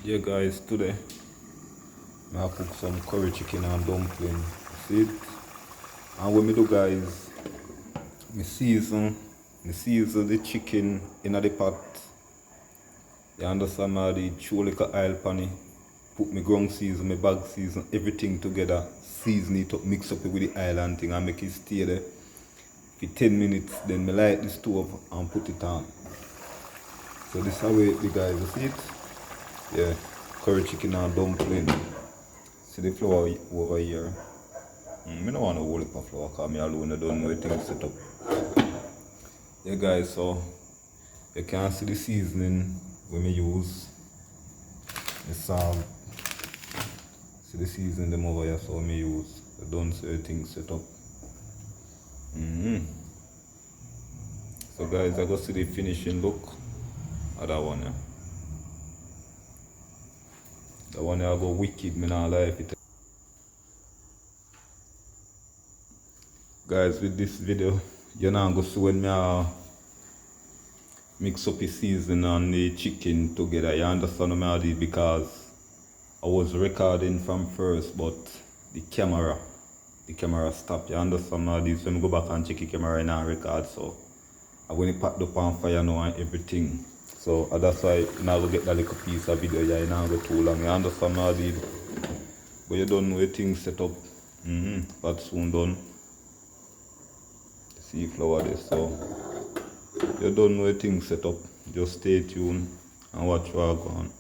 Yeah guys, today I cook some curry chicken and dumpling. See it? And what me do guys, me season the chicken in the pot. You understand me? I throw like a oil pan it, put me ground season, my bag season, everything together, season it up, mix up it with the oil and thing and make it stay there for 10 minutes. Then me light the stove and put it on. So this is how it the guys, you see it? Yeah, curry chicken and dumpling. See the flour over here. I don't want to hold up a flour because I alone I don't know everything set up. Yeah guys, so you can see the seasoning when we use the salt. See the seasoning them over here so we use. I don't see everything set up. So guys, I go see the finishing look of that one. Yeah. That one I go wicked, me not like it. Guys, with this video, you're not going to see when me mix up the seasoning and the chicken together. You understand what I did because I was recording from first, but the camera stopped. You understand what I did? So I go back and check the camera and I record. So I when it packed up on fire now and everything. So that's why you now go get that little piece of video. You now go too long. You understand what I did? But you don't know the thing set up. But soon done. See flour there. So you don't know the thing set up. Just stay tuned and watch what go on.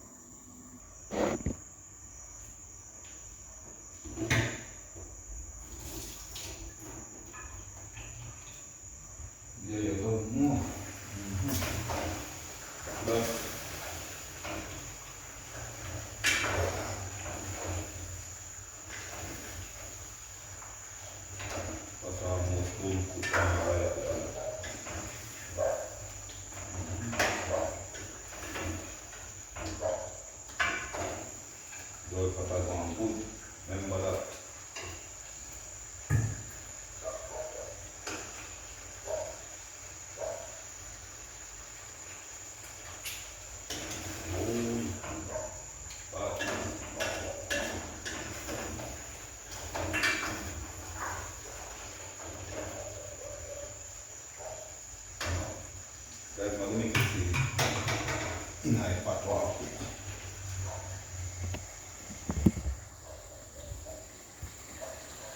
Yeah, you don't know. That's almost full cooked on right. So if I go on good, remember that. Guys, I'm going to make it in high fat water.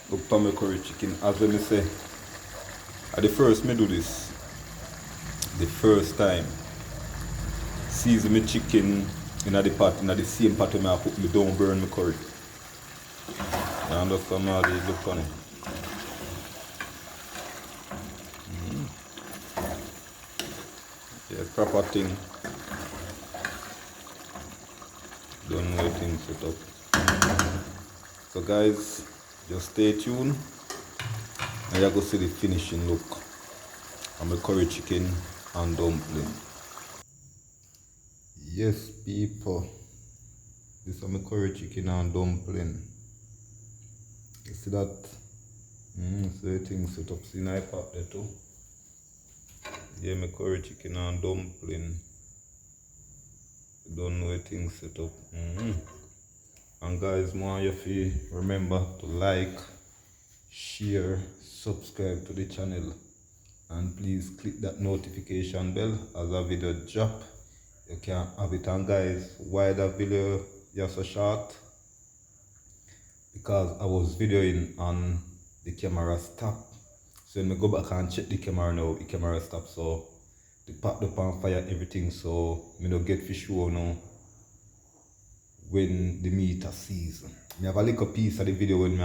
Look, Tommy curry chicken. As when I say, at the first me do this, the first time, season my chicken in the pot, in the same pot where I put me don't burn my curry. You understand how they look on it? Yeah, proper thing. Don't know things set up. So guys, just stay tuned and you're going to see the finishing look of my curry chicken and dumpling. Yes people, this is my curry chicken and dumpling. You see that? So everything set up. See my pot there too. Yeah, my curry chicken and dumpling. You don't know everything set up. And guys, more if you remember to like, share, subscribe to the channel, and please click that notification bell as a video drop. You can have it. And guys, why that video is so short? Because I was videoing and the camera stopped. So when I go back and check the camera now, the camera stopped. So the pot up on fire, everything. So I don't get for sure now when the meat is seasoned. I have a little piece of the video when